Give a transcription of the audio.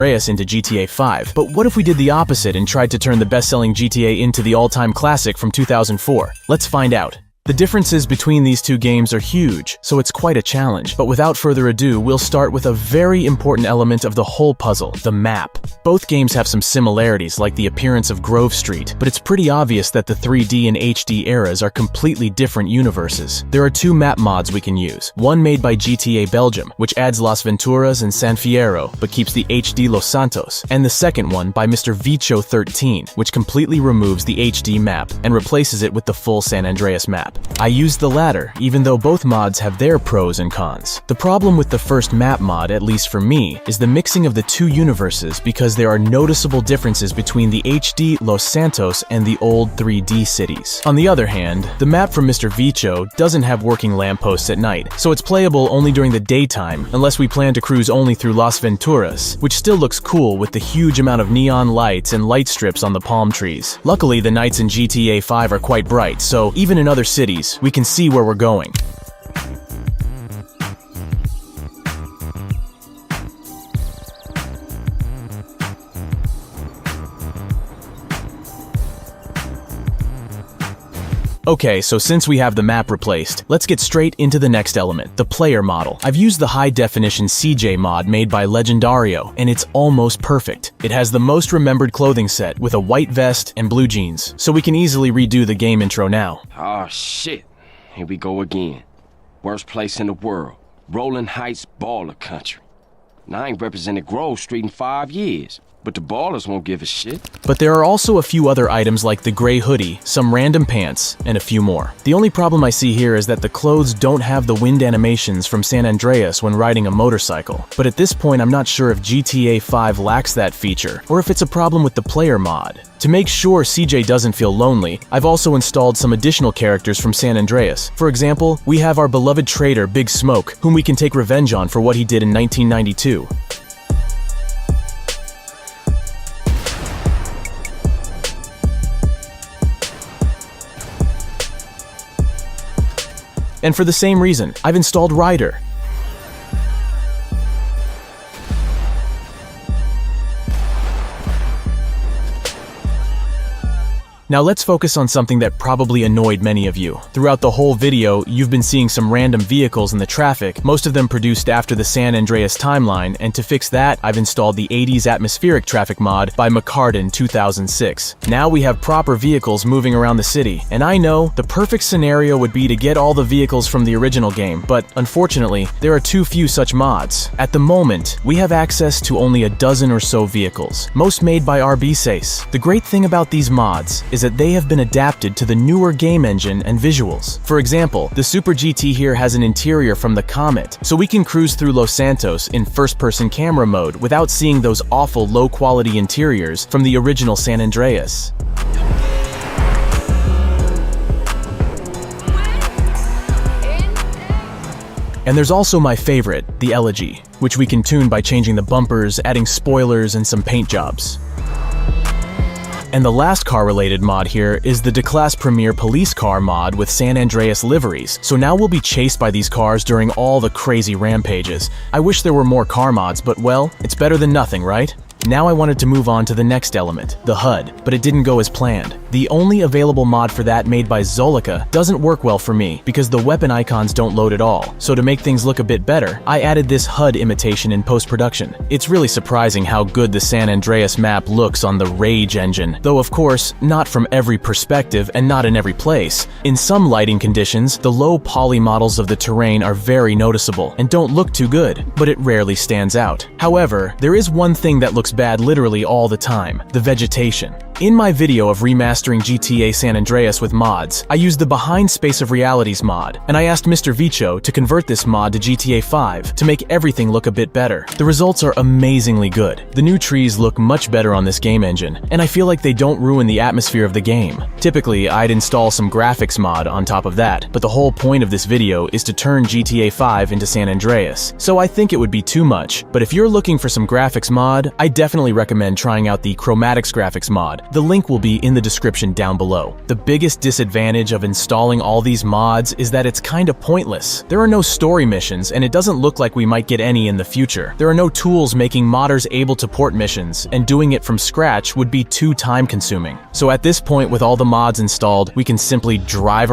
Andreas into GTA 5. But what if we did the opposite and tried to turn the best-selling GTA into the all-time classic from 2004? Let's find out. The differences between these two games are huge, so it's quite a challenge. But without further ado, we'll start with a very important element of the whole puzzle, the map. Both games have some similarities, like the appearance of Grove Street, but it's pretty obvious that the 3D and HD eras are completely different universes. There are two map mods we can use. One made by GTA Belgium, which adds Las Venturas and San Fierro, but keeps the HD Los Santos. And the second one by Mr. Vicho 13, which completely removes the HD map and replaces it with the full San Andreas map. I used the latter, even though both mods have their pros and cons. The problem with the first map mod, at least for me, is the mixing of the two universes because there are noticeable differences between the HD Los Santos and the old 3D cities. On the other hand, the map from Mr. Vicho doesn't have working lampposts at night, so it's playable only during the daytime unless we plan to cruise only through Las Venturas, which still looks cool with the huge amount of neon lights and light strips on the palm trees. Luckily, the nights in GTA 5 are quite bright, so even in other cities, we can see where we're going. Okay, so since we have the map replaced, let's get straight into the next element, the player model. I've used the high-definition CJ mod made by Legendario, and it's almost perfect. It has the most remembered clothing set with a white vest and blue jeans, so we can easily redo the game intro now. Oh shit, here we go again. Worst place in the world, Rolling Heights baller country. Now I ain't represented Grove Street in 5 years. But the ballers won't give a shit. But there are also a few other items like the gray hoodie, some random pants, and a few more. The only problem I see here is that the clothes don't have the wind animations from San Andreas when riding a motorcycle. But at this point, I'm not sure if GTA 5 lacks that feature, or if it's a problem with the player mod. To make sure CJ doesn't feel lonely, I've also installed some additional characters from San Andreas. For example, we have our beloved traitor Big Smoke, whom we can take revenge on for what he did in 1992. And for the same reason, I've installed Ryder. Now let's focus on something that probably annoyed many of you. Throughout the whole video, you've been seeing some random vehicles in the traffic, most of them produced after the San Andreas timeline, and to fix that, I've installed the 80s atmospheric traffic mod by McCarden 2006. Now we have proper vehicles moving around the city, and I know the perfect scenario would be to get all the vehicles from the original game, but unfortunately, there are too few such mods. At the moment, we have access to only a dozen or so vehicles, most made by RBSace. The great thing about these mods is that they have been adapted to the newer game engine and visuals. For example, the Super GT here has an interior from the Comet, so we can cruise through Los Santos in first-person camera mode without seeing those awful low-quality interiors from the original San Andreas. And there's also my favorite, the Elegy, which we can tune by changing the bumpers, adding spoilers, and some paint jobs. And the last car-related mod here is the D-Class Premier Police Car mod with San Andreas liveries, so now we'll be chased by these cars during all the crazy rampages. I wish there were more car mods, but well, it's better than nothing, right? Now I wanted to move on to the next element, the HUD, but it didn't go as planned. The only available mod for that, made by Zolica, doesn't work well for me because the weapon icons don't load at all. So to make things look a bit better, I added this HUD imitation in post-production. It's really surprising how good the San Andreas map looks on the Rage engine, though of course, not from every perspective and not in every place. In some lighting conditions, the low poly models of the terrain are very noticeable and don't look too good, but it rarely stands out. However, there is one thing that looks bad literally all the time: the vegetation. In my video of remastering GTA San Andreas with mods, I used the Behind Space of Realities mod, and I asked Mr. Vicho to convert this mod to GTA 5 to make everything look a bit better. The results are amazingly good. The new trees look much better on this game engine, and I feel like they don't ruin the atmosphere of the game. Typically, I'd install some graphics mod on top of that, but the whole point of this video is to turn GTA 5 into San Andreas, so I think it would be too much. But if you're looking for some graphics mod, I definitely recommend trying out the Chromatics graphics mod. The link will be in the description down below. The biggest disadvantage of installing all these mods is that it's kinda pointless. There are no story missions, and it doesn't look like we might get any in the future. There are no tools making modders able to port missions, and doing it from scratch would be too time-consuming. So at this point, with all the mods installed, we can simply drive